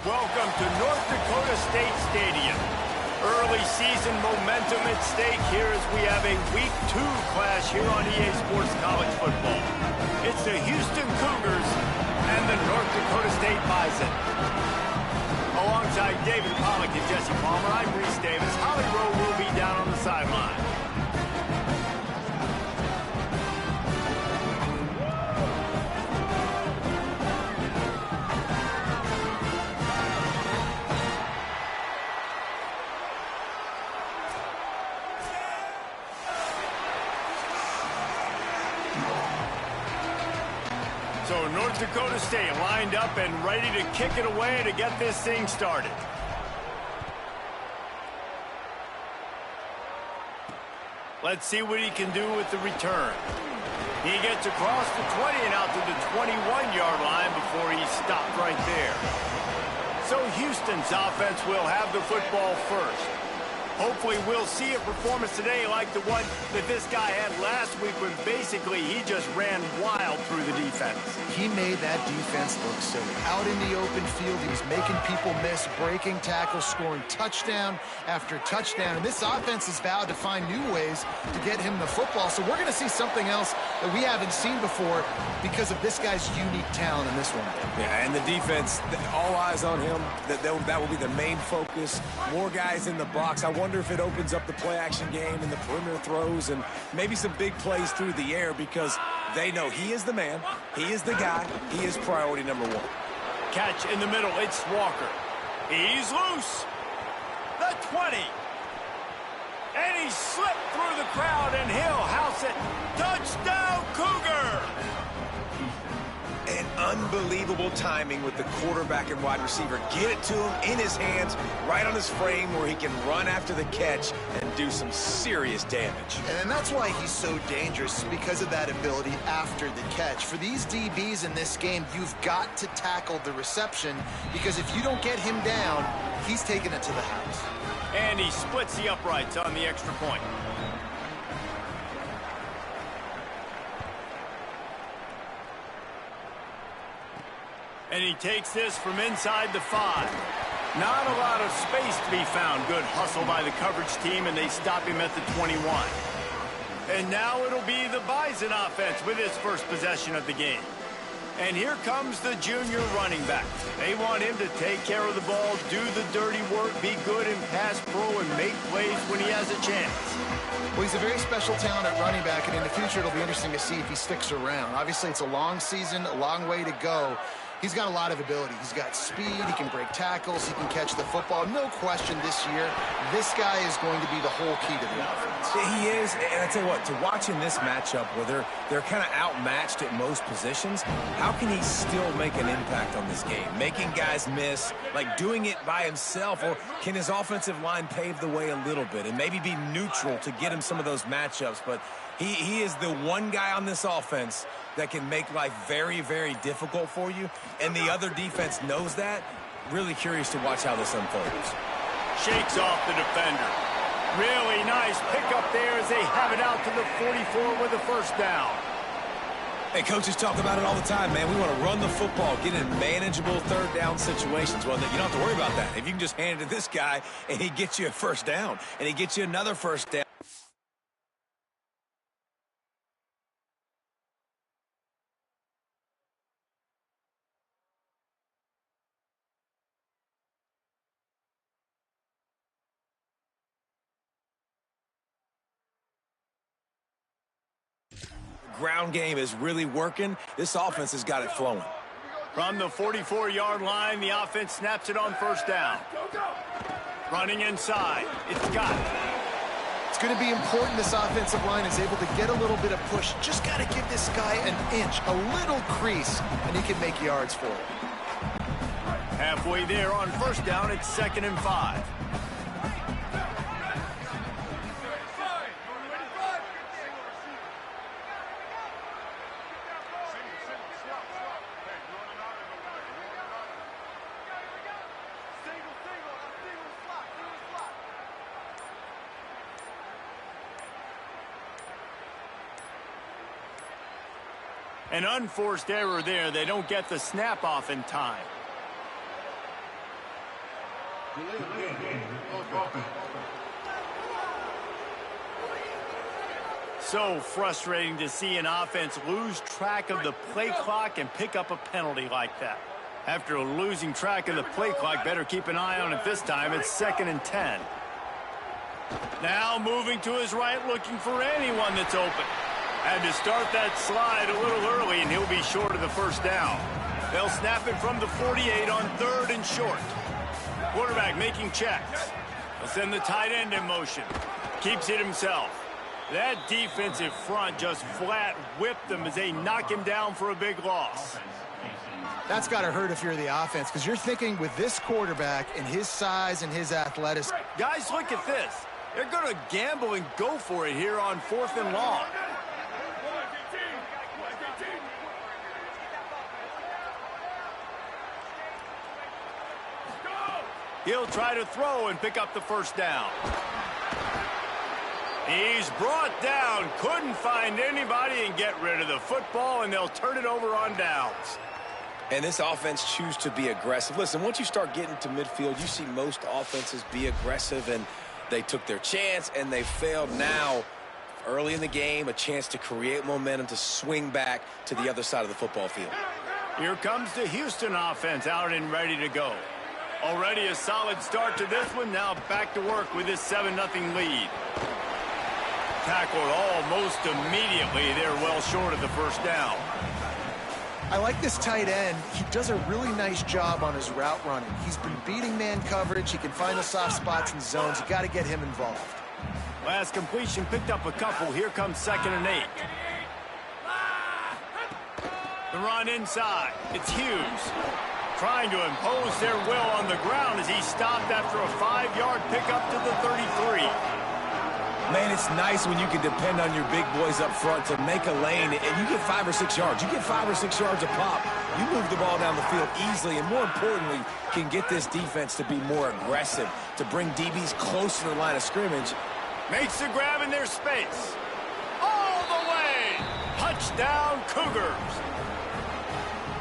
welcome to North Dakota State Stadium. Early season momentum at stake here as we have a Week 2 clash here on EA Sports College Football. It's the Houston Cougars and the North Dakota State Bison. Alongside David Pollock and Jesse Palmer, I'm Reese Davis. Holly Rowe will be down on the sideline. So North Dakota State lined up and ready to kick it away to get this thing started. Let's see what he can do with the return. He gets across the 20 and out to the 21-yard line before he's stopped right there. So Houston's offense will have the football first. Hopefully we'll see a performance today like the one that this guy had last week when basically he just ran wild through the defense. He made that defense look silly. Out in the open field, he was making people miss, breaking tackles, scoring touchdown after touchdown. And this offense has vowed to find new ways to get him the football. So we're going to see something else that we haven't seen before because of this guy's unique talent in this one. Yeah, and the defense, all eyes on him. That will be the main focus. More guys in the box. I wonder if it opens up the play-action game and the perimeter throws and maybe some big plays through the air because they know he is the man, he is the guy, he is priority number one. Catch in the middle, it's Walker. He's loose. The 20. And he slipped through the crowd and he'll house it. Touchdown, Cougar! And unbelievable timing with the quarterback and wide receiver. Get it to him in his hands, right on his frame where he can run after the catch and do some serious damage. And that's why he's so dangerous, because of that ability after the catch. For these DBs in this game, you've got to tackle the reception because if you don't get him down, he's taking it to the house. And he splits the uprights on the extra point. And he takes this from inside the 5. Not a lot of space to be found. Good hustle by the coverage team, and they stop him at the 21. And now it'll be the Bison offense with his first possession of the game. And here comes the junior running back. They want him to take care of the ball, do the dirty work, be good in pass pro, and make plays when he has a chance. Well, he's a very special talent at running back, and in the future it'll be interesting to see if he sticks around. Obviously, it's a long season, a long way to go. He's got a lot of ability. He's got speed, he can break tackles, he can catch the football. No question this year, this guy is going to be the whole key to the offense. He is, and I tell you what, to watch in this matchup where they're kind of outmatched at most positions, how can he still make an impact on this game? Making guys miss, like doing it by himself, or can his offensive line pave the way a little bit and maybe be neutral to get him some of those matchups? But he is the one guy on this offense that can make life very, very difficult for you, and the other defense knows that. Really curious to watch how this unfolds. Shakes off the defender. Really nice pickup there as they have it out to the 44 with a first down. Hey, coaches talk about it all the time, man. We want to run the football, get in manageable third down situations. Well, you don't have to worry about that. If you can just hand it to this guy, and he gets you a first down, and he gets you another first down. Ground game is really working. This offense has got it flowing. From the 44-yard line, the offense snaps it on first down. Running inside. It's got it. It's going to be important this offensive line is able to get a little bit of push. Just got to give this guy an inch, a little crease, and he can make yards for it. Halfway there on first down, it's 2nd and 5. An unforced error there. They don't get the snap off in time. So frustrating to see an offense lose track of the play clock and pick up a penalty like that. After losing track of the play clock, better keep an eye on it this time. It's 2nd and 10. Now moving to his right, looking for anyone that's open. Had to start that slide a little early, and he'll be short of the first down. They'll snap it from the 48 on 3rd and short. Quarterback making checks. They'll send the tight end in motion. Keeps it himself. That defensive front just flat whipped them as they knock him down for a big loss. That's got to hurt if you're the offense, because you're thinking with this quarterback and his size and his athleticism. Guys, look at this. They're going to gamble and go for it here on 4th and long. He'll try to throw and pick up the first down. He's brought down, couldn't find anybody and get rid of the football, and they'll turn it over on downs. And this offense chooses to be aggressive. Listen, once you start getting to midfield, you see most offenses be aggressive, and they took their chance, and they failed. Now, early in the game, a chance to create momentum to swing back to the other side of the football field. Here comes the Houston offense out and ready to go. Already a solid start to this one. Now back to work with this 7-0 lead. Tackled almost immediately. They're well short of the first down. I like this tight end. He does a really nice job on his route running. He's been beating man coverage. He can find the soft spots and zones. You got to get him involved. Last completion picked up a couple. Here comes 2nd and 8. The run inside. It's Hughes. Trying to impose their will on the ground as he stopped after a 5-yard pickup to the 33. Man, it's nice when you can depend on your big boys up front to make a lane, and you get 5 or 6 yards. You get 5 or 6 yards a pop. You move the ball down the field easily, and more importantly, can get this defense to be more aggressive, to bring DBs close to the line of scrimmage. Makes the grab in their space. All the way. Touchdown, Cougars.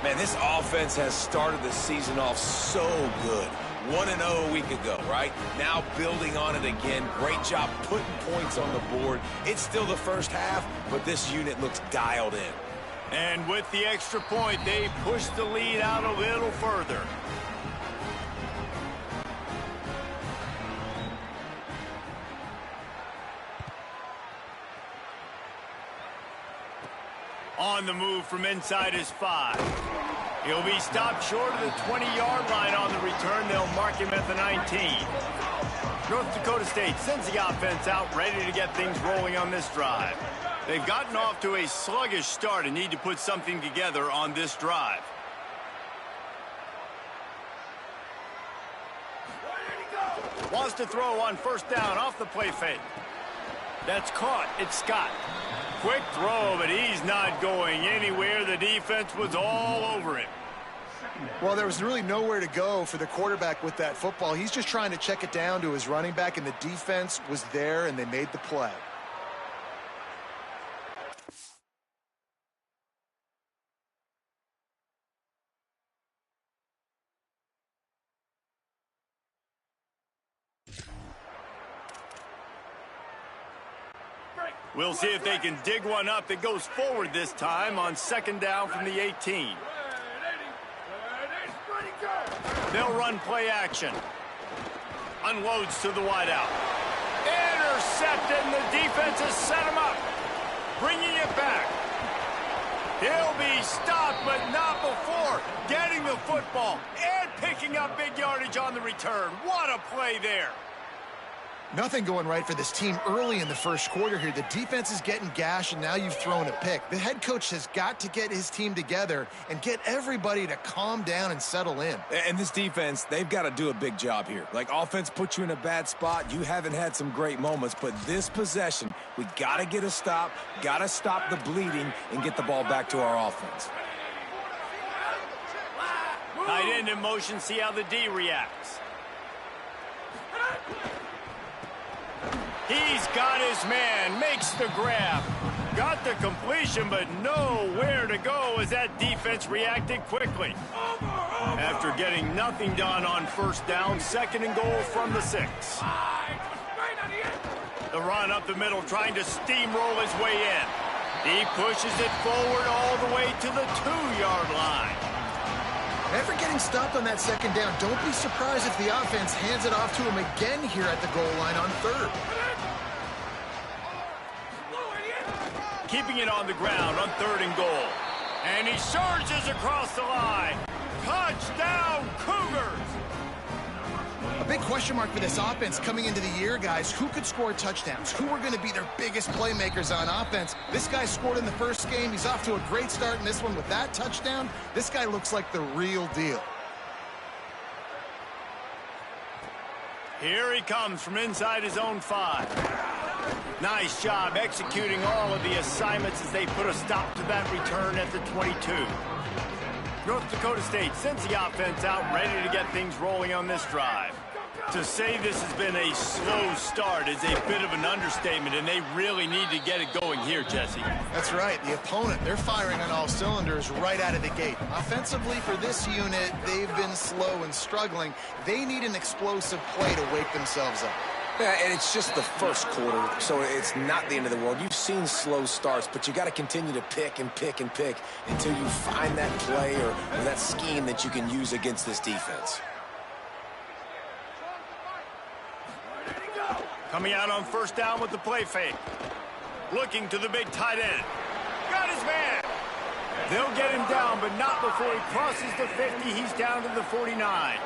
Man, this offense has started the season off so good. 1-0 a week ago, right? Now building on it again. Great job putting points on the board. It's still the first half, but this unit looks dialed in. And with the extra point, they push the lead out a little further. On the move from inside his 5. He'll be stopped short of the 20-yard line on the return. They'll mark him at the 19. North Dakota State sends the offense out, ready to get things rolling on this drive. They've gotten off to a sluggish start and need to put something together on this drive. Wants to throw on 1st down off the play fake. That's caught. It's Scott. Quick throw, but he's not going anywhere. The defense was all over him. Well, there was really nowhere to go for the quarterback with that football. He's just trying to check it down to his running back, and the defense was there, and they made the play. We'll see if they can dig one up that goes forward this time on 2nd down from the 18. They'll run play action. Unloads to the wideout. Intercepted, and the defense has set him up. Bringing it back. He'll be stopped, but not before getting the football and picking up big yardage on the return. What a play there. Nothing going right for this team early in the first quarter here. The defense is getting gashed, and now you've thrown a pick. The head coach has got to get his team together and get everybody to calm down and settle in. And this defense, they've got to do a big job here. Like, offense puts you in a bad spot. You haven't had some great moments, but this possession, we got to get a stop, got to stop the bleeding, and get the ball back to our offense. Tight end in motion, see how the D reacts. He's got his man, makes the grab. Got the completion, but nowhere to go as that defense reacted quickly. After getting nothing done on first down, 2nd and goal from the 6. The run up the middle, trying to steamroll his way in. He pushes it forward all the way to the 2-yard line. After getting stopped on that 2nd down, don't be surprised if the offense hands it off to him again here at the goal line on 3rd. Keeping it on the ground on 3rd and goal. And he surges across the line. Touchdown, Cougars! A big question mark for this offense coming into the year, guys. Who could score touchdowns? Who are going to be their biggest playmakers on offense? This guy scored in the first game. He's off to a great start in this one with that touchdown. This guy looks like the real deal. Here he comes from inside his own 5. Nice job executing all of the assignments as they put a stop to that return at the 22. North Dakota State sends the offense out ready to get things rolling on this drive. To say this has been a slow start is a bit of an understatement, and they really need to get it going here, Jesse. That's right. The opponent, they're firing on all cylinders right out of the gate. Offensively, for this unit, they've been slow and struggling. They need an explosive play to wake themselves up. Yeah, and it's just the first quarter, so it's not the end of the world. You've seen slow starts, but you got to continue to pick and pick and pick until you find that play or that scheme that you can use against this defense. Coming out on first down with the play fake. Looking to the big tight end. Got his man. They'll get him down, but not before he crosses the 50. He's down to the 49.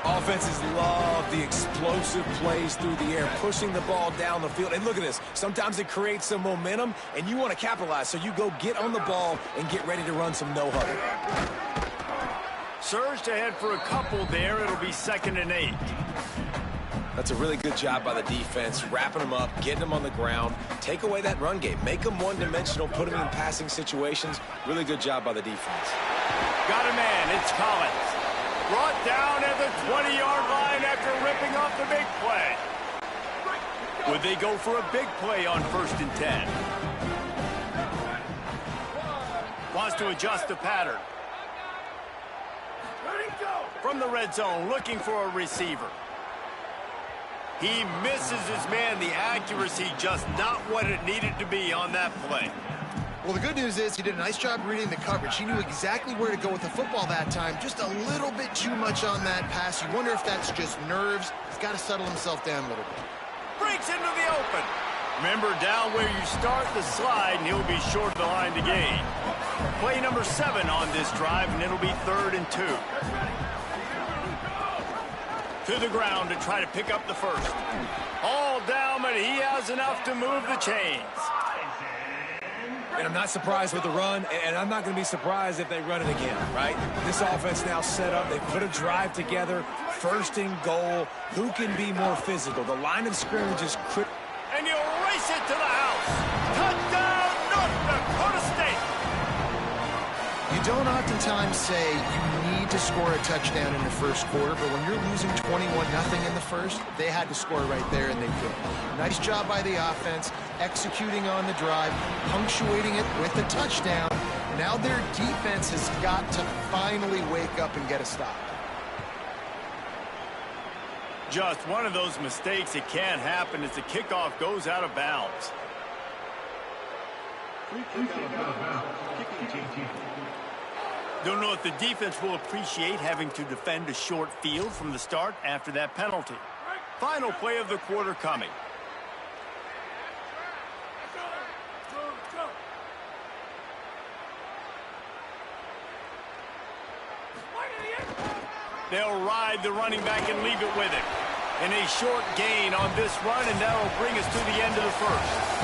Offenses love the explosive plays through the air, pushing the ball down the field. And look at this. Sometimes it creates some momentum, and you want to capitalize. So you go get on the ball and get ready to run some no-huddle. Surged ahead for a couple there. It'll be 2nd and 8. That's a really good job by the defense, wrapping them up, getting them on the ground. Take away that run game. Make them one-dimensional, put them in passing situations. Really good job by the defense. Got a man. It's Collins. Brought down at the 20-yard line after ripping off the big play. Would they go for a big play on 1st and 10? Wants to adjust the pattern. From the red zone, looking for a receiver. He misses his man. The accuracy just not what it needed to be on that play. Well, the good news is he did a nice job reading the coverage. He knew exactly where to go with the football that time. Just a little bit too much on that pass. You wonder if that's just nerves. He's got to settle himself down a little bit. Breaks into the open. Remember, down where you start the slide, and he'll be short of the line to gain. Play number 7 on this drive, and it'll be 3rd and 2. To the ground to try to pick up the first. All down, but he has enough to move the chains. And I'm not surprised with the run, and I'm not going to be surprised if they run it again, right? This offense now set up. They put a drive together, 1st and goal. Who can be more physical? The line of scrimmage is critical. And he'll race it to the house. Touchdown, North Dakota State. You don't oftentimes say you need to score a touchdown in the first quarter, but when you're losing 21-0 in the first, they had to score right there, and they did. Nice job by the offense, executing on the drive, punctuating it with a touchdown. Now their defense has got to finally wake up and get a stop. Just one of those mistakes that can't happen as the kickoff goes out of bounds. Don't know if the defense will appreciate having to defend a short field from the start after that penalty. Final play of the quarter coming. They'll ride the running back and leave it with him. And a short gain on this run, and that'll bring us to the end of the first.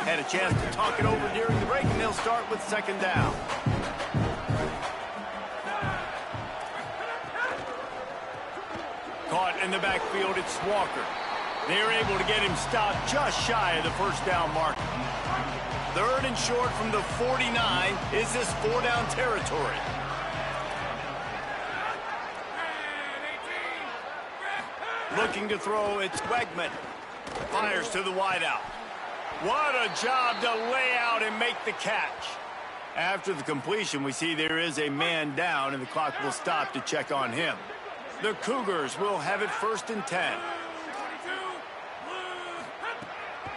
Had a chance to talk it over during the break, and they'll start with 2nd down. Caught in the backfield, it's Walker. They're able to get him stopped just shy of the 1st down mark. 3rd and short from the 49. Is this 4-down territory? Looking to throw, it's Wegman. Fires to the wideout. What a job to lay out and make the catch. After the completion, we see there is a man down, and the clock will stop to check on him. The Cougars will have it 1st and 10.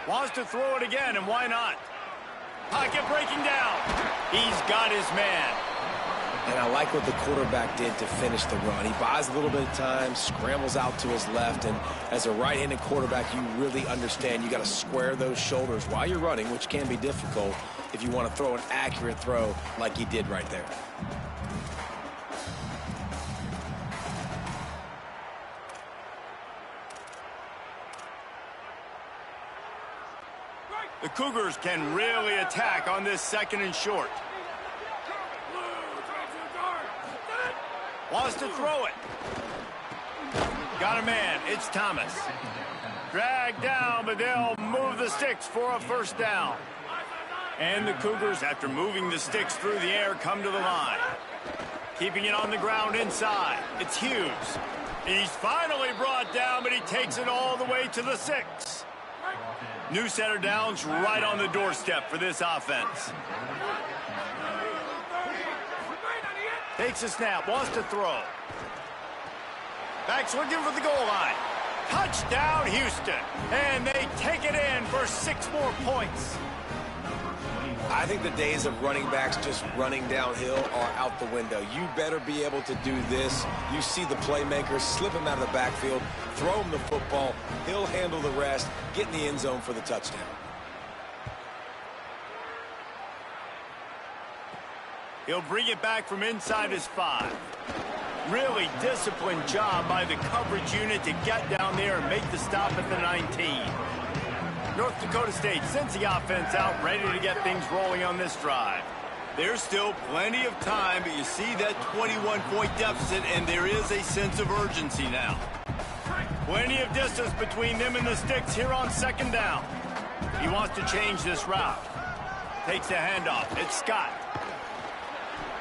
Wants to throw it again, and why not? Pocket breaking down. He's got his man. And I like what the quarterback did to finish the run. He buys a little bit of time, scrambles out to his left, and as a right-handed quarterback, you really understand you got to square those shoulders while you're running, which can be difficult if you want to throw an accurate throw like he did right there. The Cougars can really attack on this 2nd and short. Wants to throw it. Got a man. It's Thomas. Dragged down, but they'll move the sticks for a 1st down. And the Cougars, after moving the sticks through the air, come to the line. Keeping it on the ground inside. It's Hughes. He's finally brought down, but he takes it all the way to the 6. New center downs right on the doorstep for this offense. Takes a snap, wants to throw. Back's looking for the goal line. Touchdown, Houston. And they take it in for 6 more points. I think the days of running backs just running downhill are out the window. You better be able to do this. You see the playmaker, slip him out of the backfield, throw him the football. He'll handle the rest, get in the end zone for the touchdown. He'll bring it back from inside his 5. Really disciplined job by the coverage unit to get down there and make the stop at the 19. North Dakota State sends the offense out, ready to get things rolling on this drive. There's still plenty of time, but you see that 21-point deficit, and there is a sense of urgency now. Plenty of distance between them and the sticks here on 2nd down. He wants to change this route. Takes the handoff. It's Scott.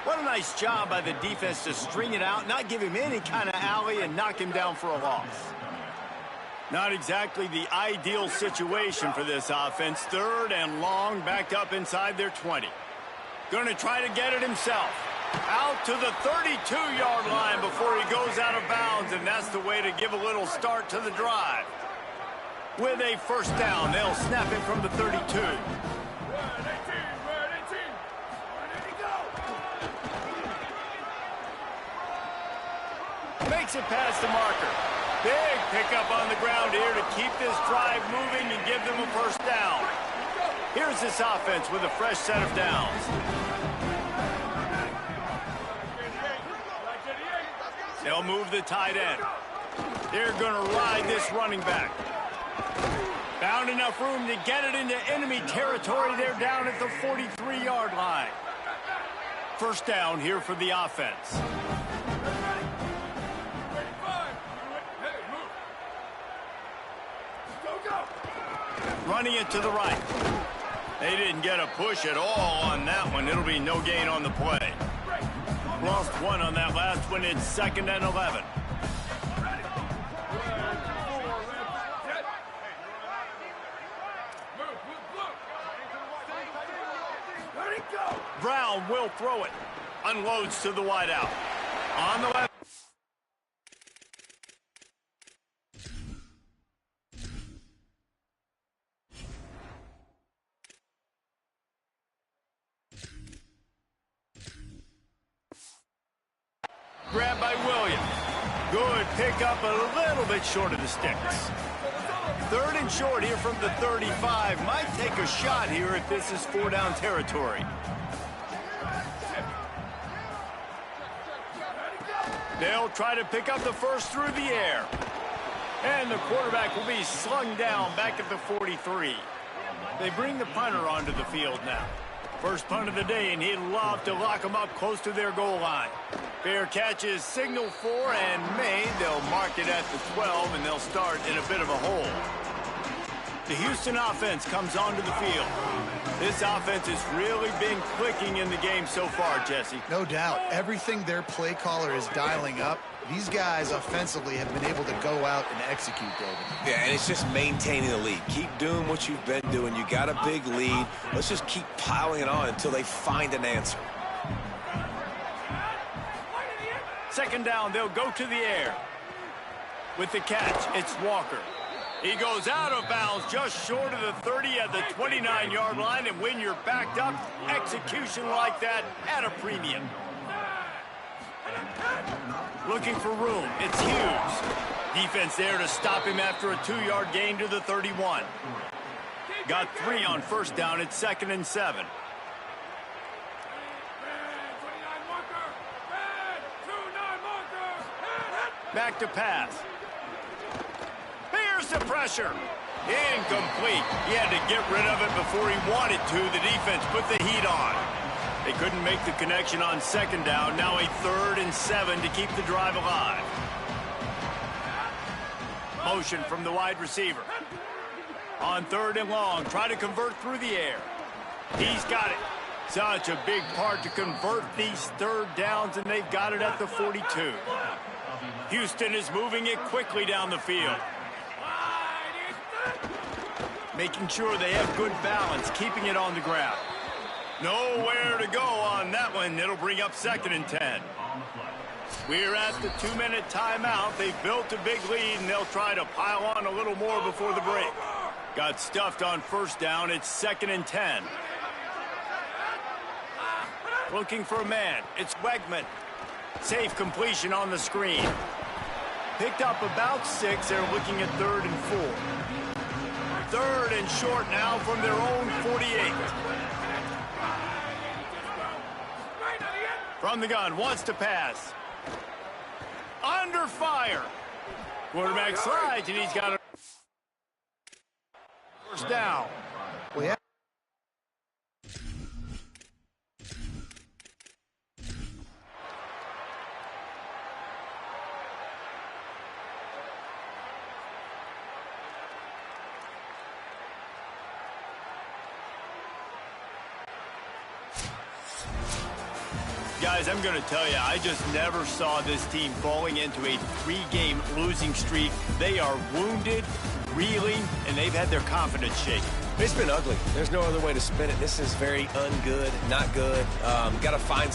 What a nice job by the defense to string it out, not give him any kind of alley, and knock him down for a loss. Not exactly the ideal situation for this offense. 3rd and long, backed up inside their 20. Going to try to get it himself. Out to the 32-yard line before he goes out of bounds, and that's the way to give a little start to the drive. With a 1st down, they'll snap it from the 32. Makes it past the marker. Big pickup on the ground here to keep this drive moving and give them a 1st down. Here's this offense with a fresh set of downs. They'll move the tight end. They're going to ride this running back. Found enough room to get it into enemy territory. They're down at the 43-yard line. 1st down here for the offense. Running it to the right. They didn't get a push at all on that one. It'll be no gain on the play. Lost 1 on that last one. It's 2nd and 11. Brown will throw it. Unloads to the wideout. On the left. Grab by Williams. Good pickup, a little bit short of the sticks. 3rd and short here from the 35. Might take a shot here if this is 4-down territory. They'll try to pick up the 1st through the air. And the quarterback will be slung down back at the 43. They bring the punter onto the field now. First punt of the day, and he'd love to lock them up close to their goal line. Fair catch is signaled for and made. They'll mark it at the 12, and they'll start in a bit of a hole. The Houston offense comes onto the field. This offense has really been clicking in the game so far, Jesse. No doubt. Everything their play caller is dialing up, these guys offensively have been able to go out and execute, David. Yeah, and it's just maintaining the lead. Keep doing what you've been doing. You got a big lead. Let's just keep piling it on until they find an answer. Second down, they'll go to the air. With the catch, it's Walker. He goes out of bounds just short of the 30 at the 29-yard line, and when you're backed up, execution like that at a premium. Looking for room, it's Hughes. Defense there to stop him after a 2-yard gain to the 31. Got 3 on first down, it's 2nd and 7. Back to pass. Here's the pressure. Incomplete. He had to get rid of it before he wanted to. The defense put the heat on. They couldn't make the connection on second down. Now a 3rd and 7 to keep the drive alive. Motion from the wide receiver. On 3rd and long, try to convert through the air. He's got it. Such a big part to convert these 3rd downs, and they've got it at the 42. Houston is moving it quickly down the field. Making sure they have good balance, keeping it on the ground. Nowhere to go on that one. It'll bring up 2nd and 10. We're at the 2-minute timeout. They've built a big lead, and they'll try to pile on a little more before the break. Got stuffed on first down. It's 2nd and 10. Looking for a man. It's Wegman. Safe completion on the screen. Picked up about 6. They're looking at 3rd and 4. 3rd and short now from their own 48. From the gun, wants to pass. Under fire. Quarterback slides, and he's got a first down. Well, yeah. Guys, I'm going to tell you, I just never saw this team falling into a 3-game losing streak. They are wounded, reeling, and they've had their confidence shaken. It's been ugly. There's no other way to spin it. This is very ungood, not good. Got to find